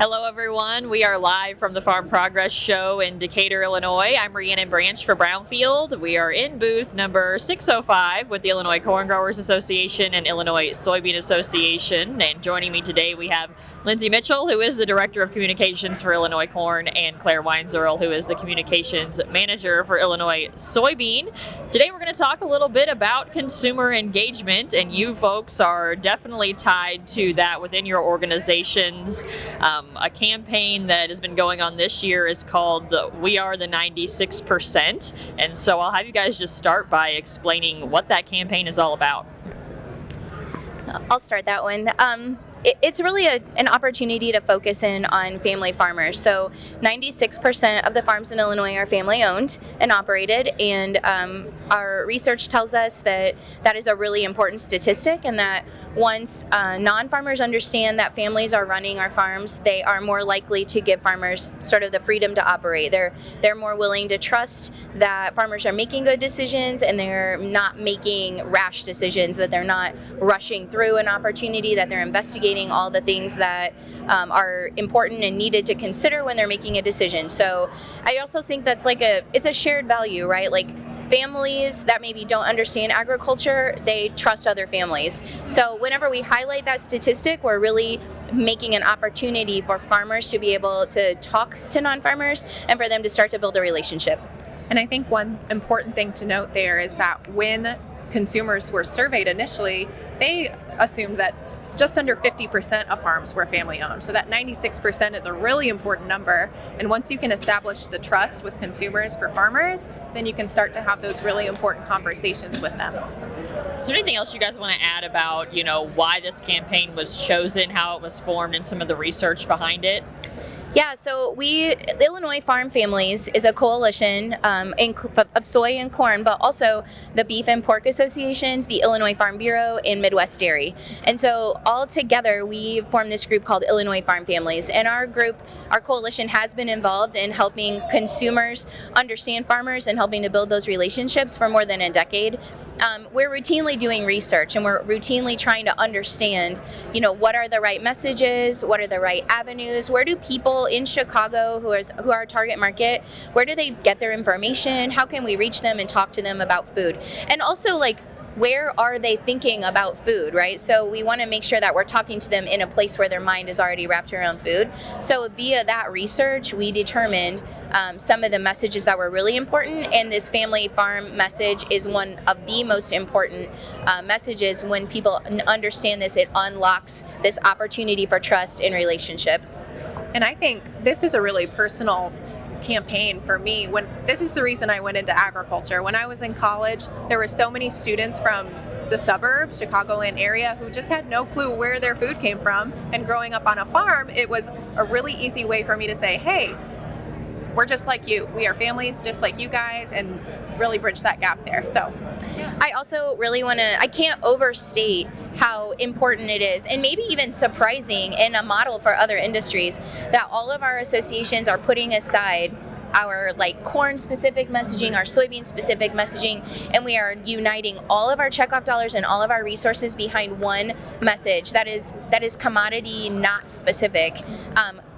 Hello, everyone. We are live from the Farm Progress Show in Decatur, Illinois. I'm Rhiannon Branch for Brownfield. We are in booth number 605 with the Illinois Corn Growers Association and Illinois Soybean Association. And joining me today, we have Lindsay Mitchell, who is the Director of Communications for Illinois Corn, and Claire Weinzierl, who is the Communications Manager for Illinois Soybean. Today, we're going to talk a little bit about consumer engagement, and you folks are definitely tied to that within your organizations. A campaign that has been going on this year is called We Are the 96%. And so I'll have you guys just start by explaining what that campaign is all about. I'll start that one. It's really an opportunity to focus in on family farmers. So 96% of the farms in Illinois are family owned and operated, and our research tells us that that is a really important statistic, and that once non-farmers understand that families are running our farms, they are more likely to give farmers sort of the freedom to operate. They're more willing to trust that farmers are making good decisions and they're not making rash decisions, that they're not rushing through an opportunity, that they're investigating all the things that are important and needed to consider when they're making a decision. So I also think that's it's a shared value, right? Like, families that maybe don't understand agriculture, they trust other families. So whenever we highlight that statistic, we're really making an opportunity for farmers to be able to talk to non-farmers and for them to start to build a relationship. And I think one important thing to note there is that when consumers were surveyed initially, they assumed that just under 50% of farms were family owned. So that 96% is a really important number. And once you can establish the trust with consumers for farmers, then you can start to have those really important conversations with them. Is there anything else you guys want to add about, why this campaign was chosen, how it was formed, and some of the research behind it? Yeah, so the Illinois Farm Families is a coalition of soy and corn, but also the Beef and Pork Associations, the Illinois Farm Bureau, and Midwest Dairy. And so all together, we formed this group called Illinois Farm Families. And our coalition has been involved in helping consumers understand farmers and helping to build those relationships for more than a decade. We're routinely doing research, and we're routinely trying to understand, what are the right messages, what are the right avenues, where do people in Chicago who are our target market, where do they get their information, how can we reach them and talk to them about food, and also where are they thinking about food, right? So we want to make sure that we're talking to them in a place where their mind is already wrapped around food. So via that research, we determined some of the messages that were really important, and this family farm message is one of the most important messages. When people understand this, it unlocks this opportunity for trust and relationship. And I think this is a really personal campaign for me. This is the reason I went into agriculture. When I was in college, there were so many students from the suburbs, Chicagoland area, who just had no clue where their food came from. And growing up on a farm, it was a really easy way for me to say, hey, we're just like you. We are families just like you guys, and really bridge that gap there. So I also really I can't overstate how important it is, and maybe even surprising and a model for other industries, that all of our associations are putting aside our corn specific messaging, our soybean specific messaging, and we are uniting all of our checkoff dollars and all of our resources behind one message that is commodity not specific.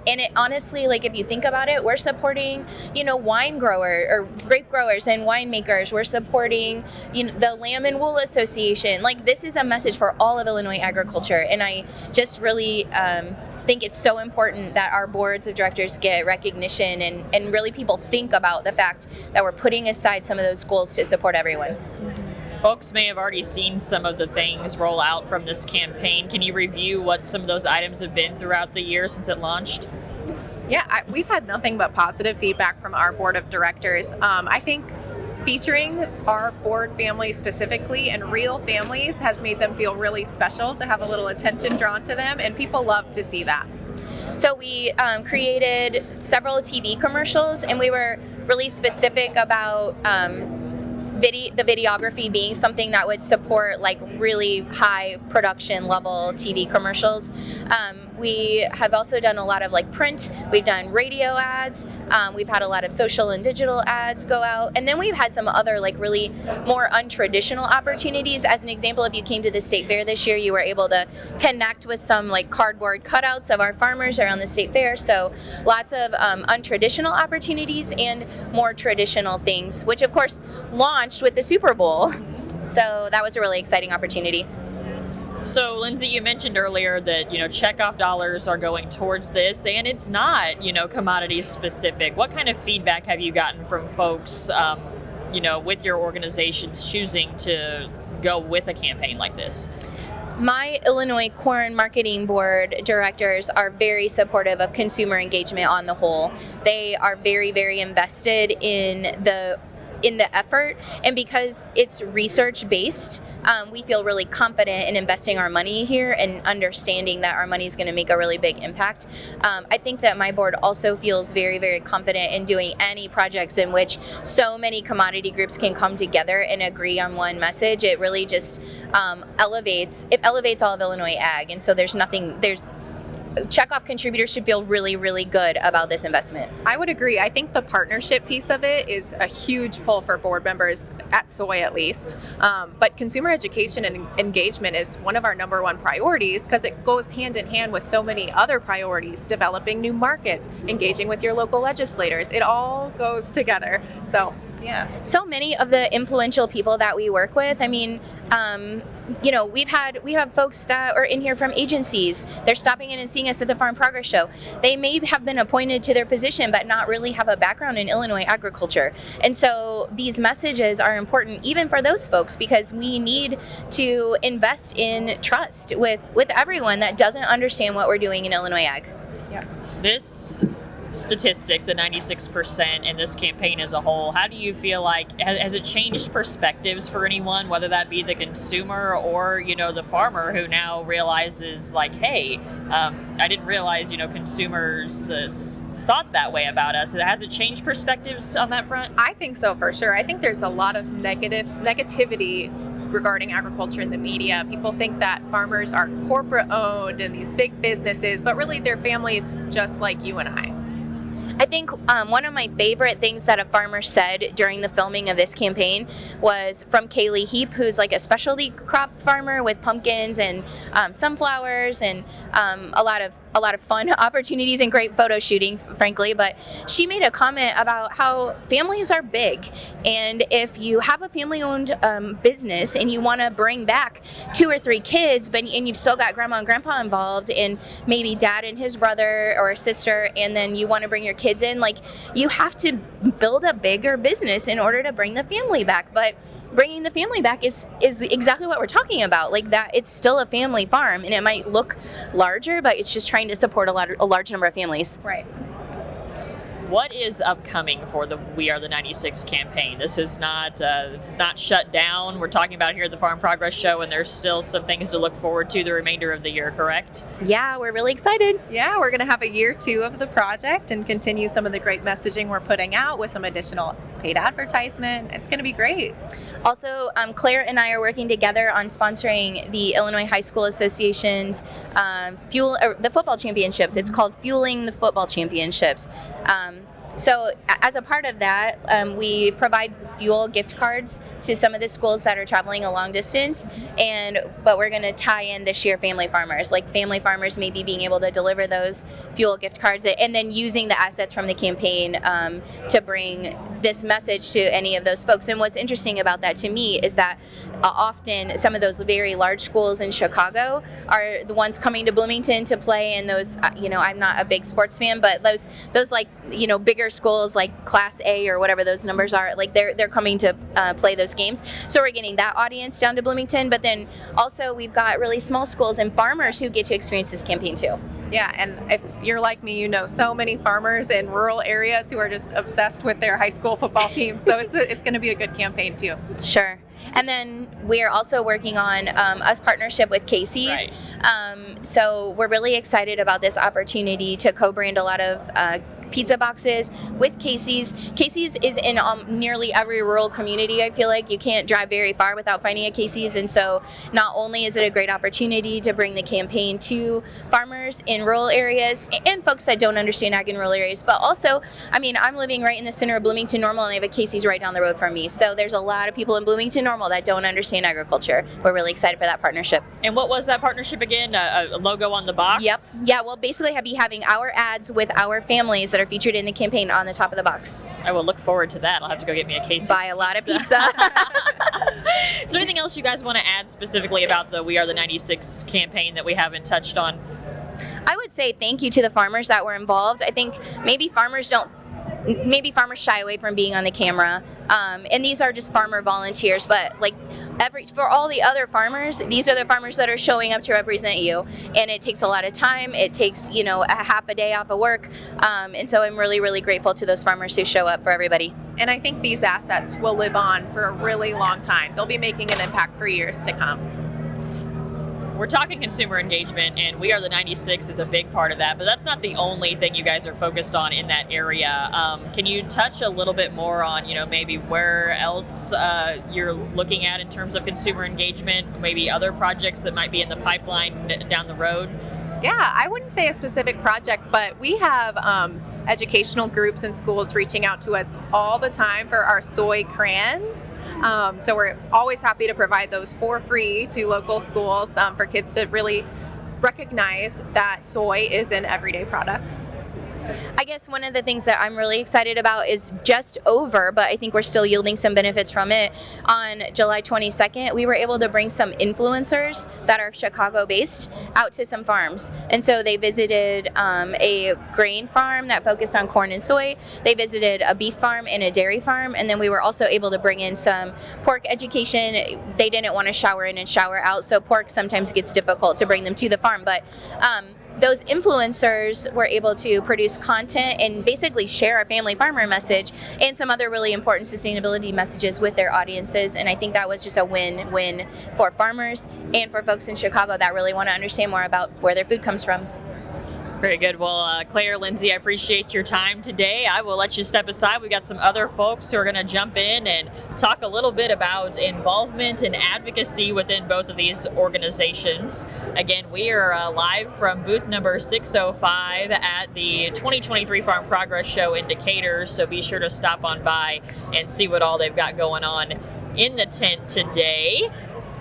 And it honestly, if you think about it, we're supporting, wine grower or grape growers and winemakers. We're supporting, the Lamb and Wool Association. This is a message for all of Illinois agriculture. And I just really think it's so important that our boards of directors get recognition and really people think about the fact that we're putting aside some of those goals to support everyone. Folks may have already seen some of the things roll out from this campaign. Can you review what some of those items have been throughout the year since it launched? Yeah, we've had nothing but positive feedback from our board of directors. I think featuring our board families specifically and real families has made them feel really special, to have a little attention drawn to them, and people love to see that. So we created several TV commercials, and we were really specific about the videography being something that would support like really high production level TV commercials. We have also done a lot of like print, we've done radio ads, we've had a lot of social and digital ads go out, and then we've had some other like really more untraditional opportunities. As an example, if you came to the state fair this year, you were able to connect with some like cardboard cutouts of our farmers around the state fair. So lots of untraditional opportunities and more traditional things, which of course launched with the Super Bowl. So that was a really exciting opportunity. So, Lindsay, you mentioned earlier that, checkoff dollars are going towards this, and it's not, commodity specific. What kind of feedback have you gotten from folks, with your organizations choosing to go with a campaign like this? My Illinois Corn Marketing Board directors are very supportive of consumer engagement on the whole. They are very, very invested in the effort, and because it's research based, we feel really confident in investing our money here and understanding that our money is going to make a really big impact. I think that my board also feels very, very confident in doing any projects in which so many commodity groups can come together and agree on one message. It really just elevates all of Illinois ag, and so checkoff contributors should feel really, really good about this investment. I would agree. I think the partnership piece of it is a huge pull for board members, at Soy at least. But consumer education and engagement is one of our number one priorities because it goes hand in hand with so many other priorities, developing new markets, engaging with your local legislators. It all goes together. So, yeah. So many of the influential people that we work with, I mean, we have folks that are in here from agencies. They're stopping in and seeing us at the Farm Progress Show. They may have been appointed to their position but not really have a background in Illinois agriculture. And so these messages are important even for those folks because we need to invest in trust with everyone that doesn't understand what we're doing in Illinois ag. Yeah. This statistic, the 96% in this campaign as a whole, how do you feel like, has it changed perspectives for anyone, whether that be the consumer or, the farmer who now realizes like, hey, I didn't realize, consumers thought that way about us. Has it changed perspectives on that front? I think so, for sure. I think there's a lot of negativity regarding agriculture in the media. People think that farmers are corporate owned and these big businesses, but really they're families just like you and I. I think one of my favorite things that a farmer said during the filming of this campaign was from Kaylee Heap, who's like a specialty crop farmer with pumpkins and sunflowers and a lot of fun opportunities and great photo shooting, frankly. But she made a comment about how families are big, and if you have a family-owned business and you want to bring back 2 or 3 kids, and you've still got grandma and grandpa involved, and maybe dad and his brother or sister, and then you want to bring your kids in, like, you have to build a bigger business in order to bring the family back. But bringing the family back is exactly what we're talking about. Like, that it's still a family farm, and it might look larger, but it's just trying to support a large number of families. Right. What is upcoming for the We Are the 96 campaign? This is not shut down. We're talking about here at the Farm Progress Show, and there's still some things to look forward to the remainder of the year, correct? Yeah, we're really excited. Yeah, we're going to have a year 2 of the project and continue some of the great messaging we're putting out with some additional paid advertisement. It's going to be great. Also, Claire and I are working together on sponsoring the Illinois High School Association's the football championships. It's called Fueling the Football Championships. So as a part of that, we provide fuel gift cards to some of the schools that are traveling a long distance, but we're going to tie in this year family farmers, like family farmers maybe being able to deliver those fuel gift cards and then using the assets from the campaign to bring this message to any of those folks. And what's interesting about that to me is that often some of those very large schools in Chicago are the ones coming to Bloomington to play, and those, I'm not a big sports fan, but those like, bigger schools like Class A or whatever those numbers are, like they're coming to play those games. So we're getting that audience down to Bloomington, but then also we've got really small schools and farmers who get to experience this campaign too. Yeah, and if you're like me, you know so many farmers in rural areas who are just obsessed with their high school football team. So it's going to be a good campaign too. Sure. And then we're also working on a partnership with Casey's. Right. So we're really excited about this opportunity to co-brand a lot of pizza boxes with Casey's. Casey's is in nearly every rural community. I feel like you can't drive very far without finding a Casey's, and so not only is it a great opportunity to bring the campaign to farmers in rural areas and folks that don't understand ag in rural areas, but also, I mean, I'm living right in the center of Bloomington Normal, and I have a Casey's right down the road from me. So there's a lot of people in Bloomington Normal that don't understand agriculture. We're really excited for that partnership. And what was that partnership again? A logo on the box? Yep. Yeah, we'll basically be having our ads with our families that are featured in the campaign on the top of the box. I will look forward to that. I'll have to go get me a Casey's. Buy a lot of pizza. Is there anything else you guys want to add specifically about the We Are the 96 campaign that we haven't touched on? I would say thank you to the farmers that were involved. I think maybe farmers shy away from being on the camera, and these are just farmer volunteers, but like for all the other farmers, these are the farmers that are showing up to represent you, and it takes a lot of time. It takes a half a day off of work, and so I'm really, really grateful to those farmers who show up for everybody. And I think these assets will live on for a really long time. They'll be making an impact for years to come. We're talking consumer engagement, and We Are the 96 is a big part of that, but that's not the only thing you guys are focused on in that area. Can you touch a little bit more on, maybe where else you're looking at in terms of consumer engagement, maybe other projects that might be in the pipeline down the road? Yeah, I wouldn't say a specific project, but we have educational groups and schools reaching out to us all the time for our soy crayons. So we're always happy to provide those for free to local schools for kids to really recognize that soy is in everyday products. I guess one of the things that I'm really excited about is just over, but I think we're still yielding some benefits from it. On July 22nd, we were able to bring some influencers that are Chicago-based out to some farms. And so they visited a grain farm that focused on corn and soy. They visited a beef farm and a dairy farm. And then we were also able to bring in some pork education. They didn't want to shower in and shower out, so pork sometimes gets difficult to bring them to the farm. But those influencers were able to produce content and basically share our family farmer message and some other really important sustainability messages with their audiences. And I think that was just a win-win for farmers and for folks in Chicago that really want to understand more about where their food comes from. Very good. Well, Claire, Lindsay, I appreciate your time today. I will let you step aside. We've got some other folks who are going to jump in and talk a little bit about involvement and advocacy within both of these organizations. Again, we are live from booth number 605 at the 2023 Farm Progress Show in Decatur, so be sure to stop on by and see what all they've got going on in the tent today.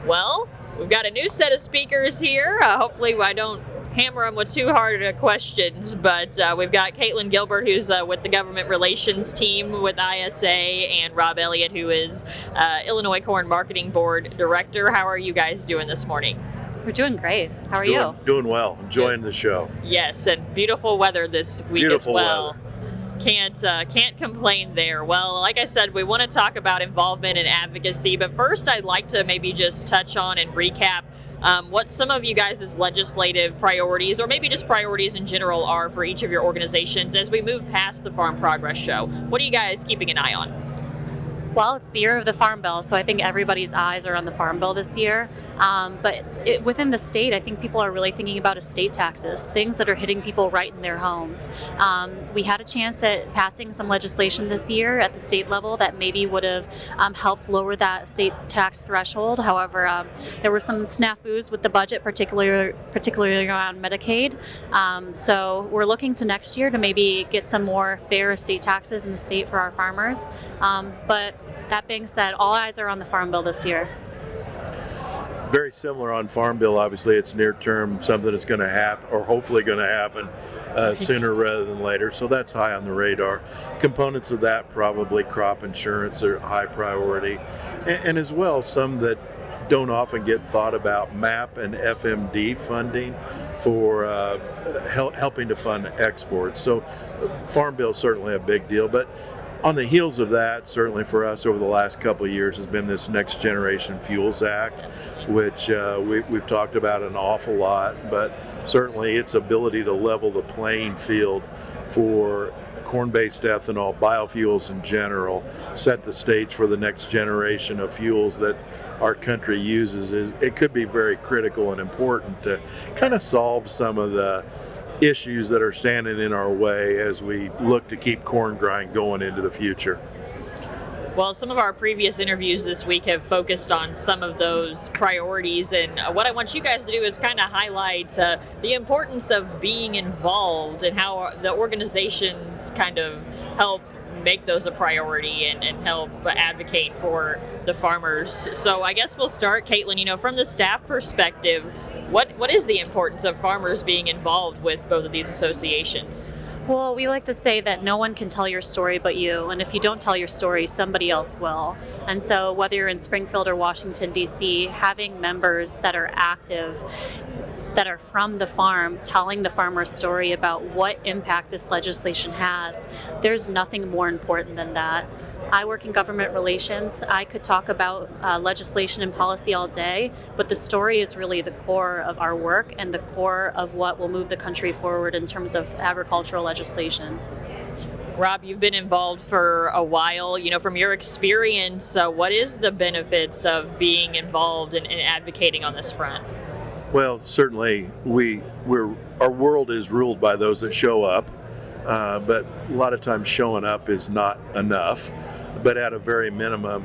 Well, we've got a new set of speakers here. Hopefully I don't hammer them with too hard questions, but we've got Caitlin Gilbert, who's with the government relations team with ISA, and Rob Elliott, who is Illinois Corn Marketing Board Director. How are you guys doing this morning? We're doing great. How are you? Doing well. Enjoying the show. Yes, and beautiful weather this week Beautiful as well. Weather. Can't complain there. Well, like I said, we want to talk about involvement and advocacy, but first I'd like to maybe just touch on and recap what some of you guys' legislative priorities, or maybe just priorities in general, are for each of your organizations as we move past the Farm Progress Show. What are you guys keeping an eye on? Well, it's the year of the Farm Bill, so I think everybody's eyes are on the Farm Bill this year. But within the state, I think people are really thinking about estate taxes, things that are hitting people right in their homes. We had a chance at passing some legislation this year at the state level that maybe would have helped lower that estate tax threshold. However, there were some snafus with the budget, particularly around Medicaid. So we're looking to next year to maybe get some more fair estate taxes in the state for our farmers. But that being said, all eyes are on the Farm Bill this year. Very similar on Farm Bill. Obviously, it's near term, something that's going to happen, or hopefully going to happen sooner rather than later. So that's high on the radar. Components of that, probably crop insurance, are high priority, and as well some that don't often get thought about, MAP and FMD funding for helping to fund exports. So Farm Bill is certainly a big deal, but on the heels of that, certainly for us over the last couple of years, has been this Next Generation Fuels Act, which we've talked about an awful lot, but certainly its ability to level the playing field for corn-based ethanol, biofuels in general, set the stage for the next generation of fuels that our country uses. It could be very critical and important to kind of solve some of the issues that are standing in our way as we look to keep corn grind going into the future. Well, some of our previous interviews this week have focused on some of those priorities, and what I want you guys to do is kind of highlight the importance of being involved and how the organizations kind of help make those a priority and help advocate for the farmers. So I guess we'll start, Caitlin, from the staff perspective, what is the importance of farmers being involved with both of these associations? Well, we like to say that no one can tell your story but you, and if you don't tell your story, somebody else will. And so whether you're in Springfield or Washington, D.C., having members that are active, that are from the farm, telling the farmer's story about what impact this legislation has, there's nothing more important than that. I work in government relations. I could talk about legislation and policy all day, but the story is really the core of our work and the core of what will move the country forward in terms of agricultural legislation. Rob, you've been involved for a while. From your experience, what is the benefits of being involved and advocating on this front? Well, certainly our world is ruled by those that show up, but a lot of times showing up is not enough. But at a very minimum,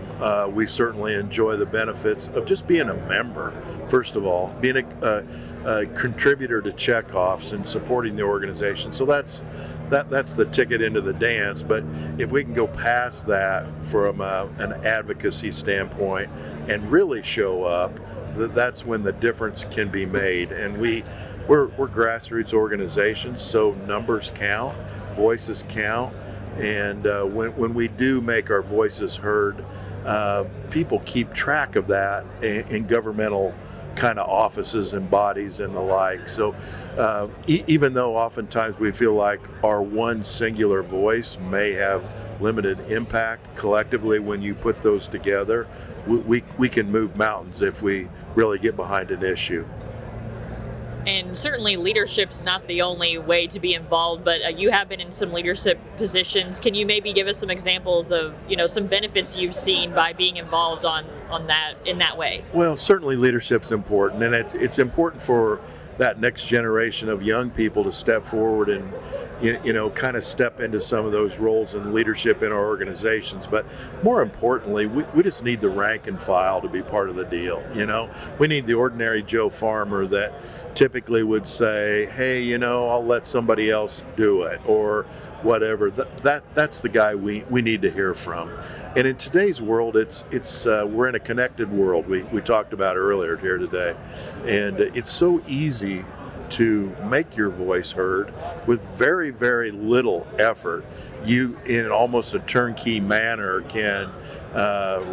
we certainly enjoy the benefits of just being a member, first of all, being a contributor to checkoffs and supporting the organization. So that's the ticket into the dance. But if we can go past that from an advocacy standpoint and really show up, that's when the difference can be made. And we're grassroots organizations, so numbers count, voices count. And when we do make our voices heard, people keep track of that in governmental kind of offices and bodies and the like. So even though oftentimes we feel like our one singular voice may have limited impact, collectively when you put those together, we can move mountains if we really get behind an issue. And certainly leadership's not the only way to be involved, but you have been in some leadership positions. Can you maybe give us some examples of, some benefits you've seen by being involved on that in that way? Well, certainly leadership's important, and it's important for that next generation of young people to step forward and kind of step into some of those roles in leadership in our organizations. But more importantly, we just need the rank and file to be part of the deal. We need the ordinary Joe farmer that typically would say, hey, I'll let somebody else do it, or whatever. That's the guy we need to hear from. And in today's world, it's we're in a connected world. We talked about earlier here today, and it's so easy to make your voice heard with very, very little effort. You, in almost a turnkey manner, can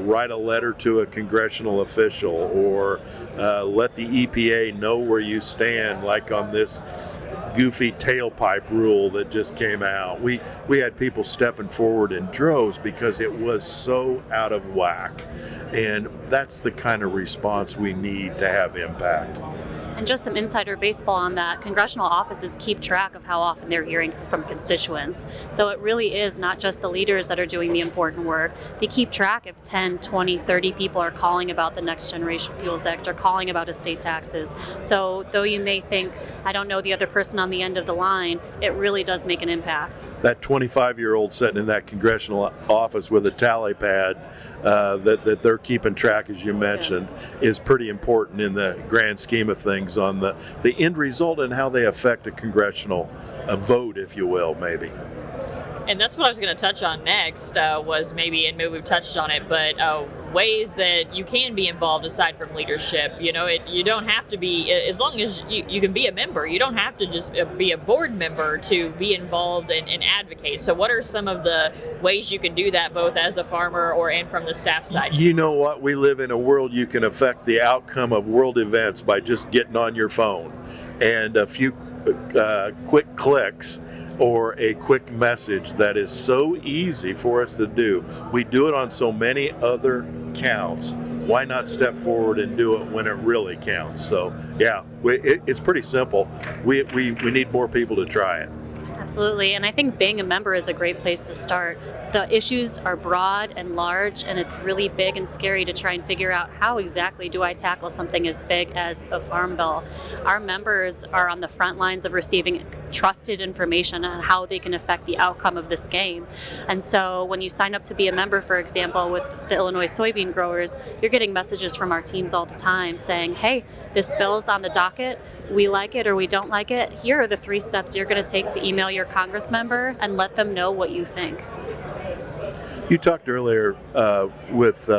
write a letter to a congressional official or let the EPA know where you stand, like on this goofy tailpipe rule that just came out. We had people stepping forward in droves because it was so out of whack. And that's the kind of response we need to have impact. And just some insider baseball on that, congressional offices keep track of how often they're hearing from constituents. So it really is not just the leaders that are doing the important work. They keep track if 10, 20, 30 people are calling about the Next Generation Fuels Act or calling about estate taxes. So though you may think, I don't know the other person on the end of the line, it really does make an impact. That 25-year-old sitting in that congressional office with a tally pad that they're keeping track, as you mentioned, is pretty important in the grand scheme of things on the end result and how they affect a congressional vote, if you will, maybe. And that's what I was going to touch on next, was maybe we've touched on it, but ways that you can be involved aside from leadership. You don't have to be, as long as you can be a member, you don't have to just be a board member to be involved and advocate. So what are some of the ways you can do that, both as a farmer and from the staff side? You know what? We live in a world you can affect the outcome of world events by just getting on your phone and a few quick clicks or a quick message that is so easy for us to do. We do it on so many other counts. Why not step forward and do it when it really counts? So yeah, it's pretty simple. We need more people to try it. Absolutely, and I think being a member is a great place to start. The issues are broad and large, and it's really big and scary to try and figure out how exactly do I tackle something as big as the Farm Bill. Our members are on the front lines of receiving trusted information on how they can affect the outcome of this game. And so when you sign up to be a member, for example, with the Illinois soybean growers, you're getting messages from our teams all the time saying, hey, this bill's on the docket, we like it or we don't like it. Here are the 3 steps you're going to take to email your Congress member and let them know what you think. You talked earlier with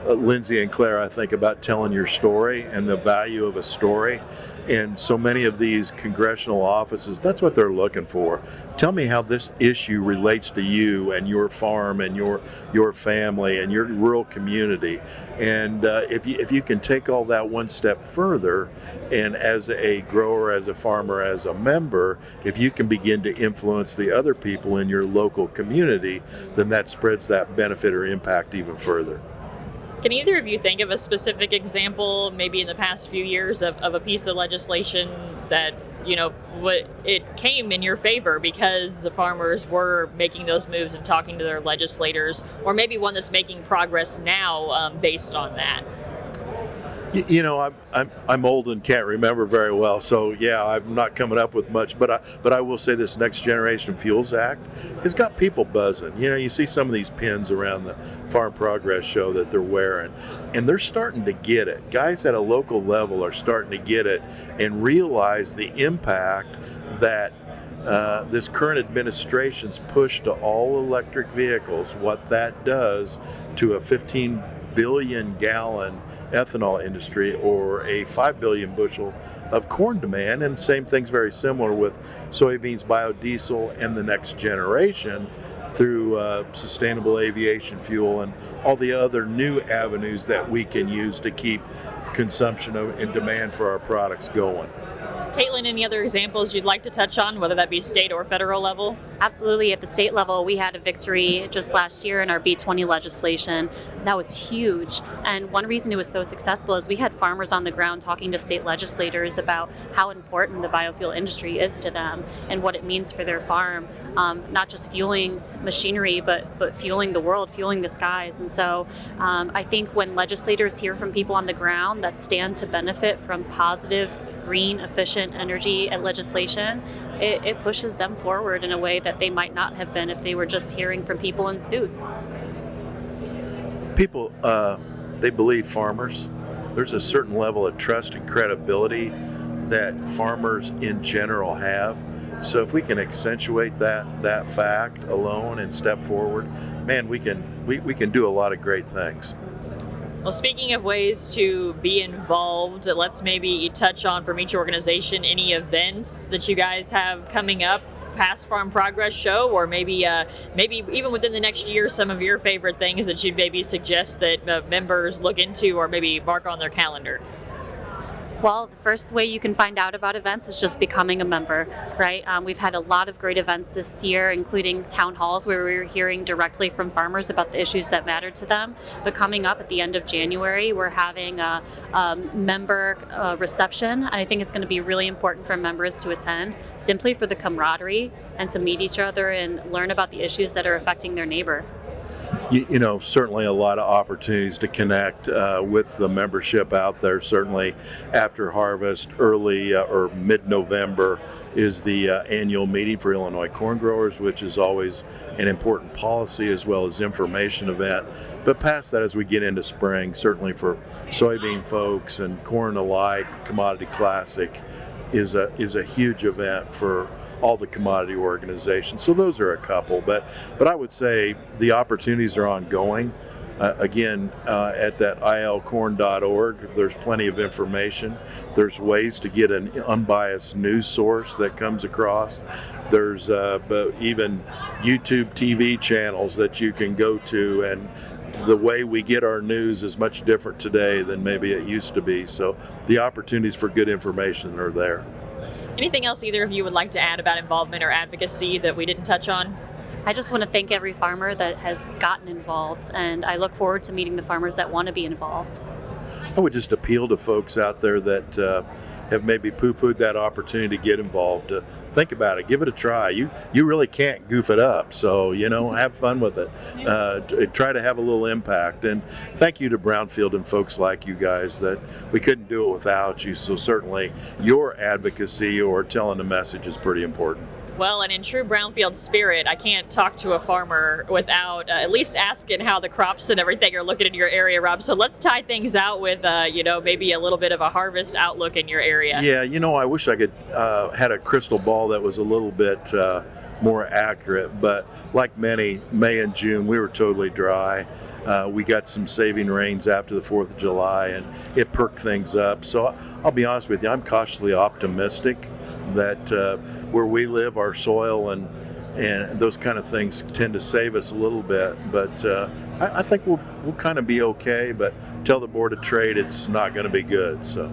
Lindsay and Claire, I think, about telling your story and the value of a story. And so many of these congressional offices, that's what they're looking for. Tell me how this issue relates to you and your farm and your family and your rural community. And if you can take all that one step further, and as a grower, as a farmer, as a member, if you can begin to influence the other people in your local community, then that spreads that benefit or impact even further. Can either of you think of a specific example, maybe in the past few years, of a piece of legislation that, it came in your favor because the farmers were making those moves and talking to their legislators, or maybe one that's making progress now based on that? I'm old and can't remember very well, so yeah, I'm not coming up with much. But I will say this Next Generation Fuels Act has got people buzzing. You see some of these pins around the Farm Progress show that they're wearing, and they're starting to get it. Guys at a local level are starting to get it and realize the impact that this current administration's push to all electric vehicles, what that does to a 15 billion gallon ethanol industry or a 5 billion bushel of corn demand. And same thing's very similar with soybeans, biodiesel, and the next generation through sustainable aviation fuel and all the other new avenues that we can use to keep consumption and demand for our products going. Caitlin, any other examples you'd like to touch on, whether that be state or federal level? Absolutely. At the state level, we had a victory just last year in our B20 legislation. That was huge. And one reason it was so successful is we had farmers on the ground talking to state legislators about how important the biofuel industry is to them and what it means for their farm, not just fueling machinery, but fueling the world, fueling the skies. And so I think when legislators hear from people on the ground that stand to benefit from positive, green, efficient energy and legislation, it pushes them forward in a way that they might not have been if they were just hearing from people in suits. People, they believe farmers. There's a certain level of trust and credibility that farmers in general have. So if we can accentuate that fact alone and step forward, man, we can do a lot of great things. Well, speaking of ways to be involved, let's maybe touch on, from each organization, any events that you guys have coming up past Farm Progress Show, or maybe even within the next year, some of your favorite things that you'd maybe suggest that members look into or maybe mark on their calendar. Well, the first way you can find out about events is just becoming a member, right? We've had a lot of great events this year, including town halls where we were hearing directly from farmers about the issues that matter to them. But coming up at the end of January, we're having a member reception. And I think it's going to be really important for members to attend, simply for the camaraderie and to meet each other and learn about the issues that are affecting their neighbor. Certainly a lot of opportunities to connect with the membership out there. Certainly after harvest, early or mid-November is the annual meeting for Illinois corn growers, which is always an important policy as well as information event. But past that, as we get into spring, certainly for soybean folks and corn alike, Commodity Classic is a huge event for all the commodity organizations. So those are a couple, but I would say the opportunities are ongoing. At that ilcorn.org, there's plenty of information. There's ways to get an unbiased news source that comes across. There's even YouTube TV channels that you can go to, and the way we get our news is much different today than maybe it used to be. So the opportunities for good information are there. Anything else either of you would like to add about involvement or advocacy that we didn't touch on? I just want to thank every farmer that has gotten involved, and I look forward to meeting the farmers that want to be involved. I would just appeal to folks out there that have maybe poo-pooed that opportunity to get involved, think about it, give it a try. You really can't goof it up, so have fun with it. Try to have a little impact, and thank you to Brownfield and folks like you guys that we couldn't do it without you. So certainly your advocacy or telling the message is pretty important. Well, and in true Brownfield spirit, I can't talk to a farmer without at least asking how the crops and everything are looking in your area, Rob. So let's tie things out with, maybe a little bit of a harvest outlook in your area. Yeah, I wish I could had a crystal ball that was a little bit more accurate, but like many, May and June, we were totally dry. We got some saving rains after the 4th of July, and it perked things up. So I'll be honest with you, I'm cautiously optimistic that where we live, our soil and those kind of things tend to save us a little bit. But I think we'll kind of be okay. But tell the Board of Trade it's not going to be good. So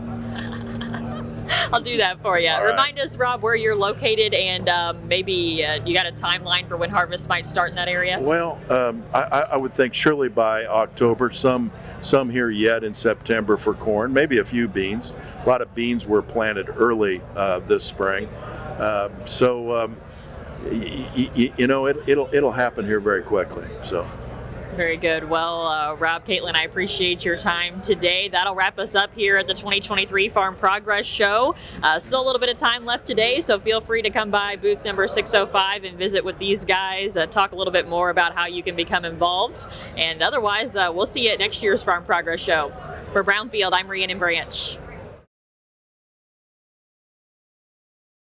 I'll do that for you. All right. Remind us, Rob, where you're located, and maybe you got a timeline for when harvest might start in that area. Well, I would think surely by October. Some here yet in September for corn, maybe a few beans. A lot of beans were planted early this spring. It'll happen here very quickly. So. Very good. Well, Rob, Caitlin, I appreciate your time today. That'll wrap us up here at the 2023 Farm Progress Show. Still a little bit of time left today, so feel free to come by booth number 605 and visit with these guys, talk a little bit more about how you can become involved. And otherwise, we'll see you at next year's Farm Progress Show. For Brownfield, I'm Rhiannon Branch.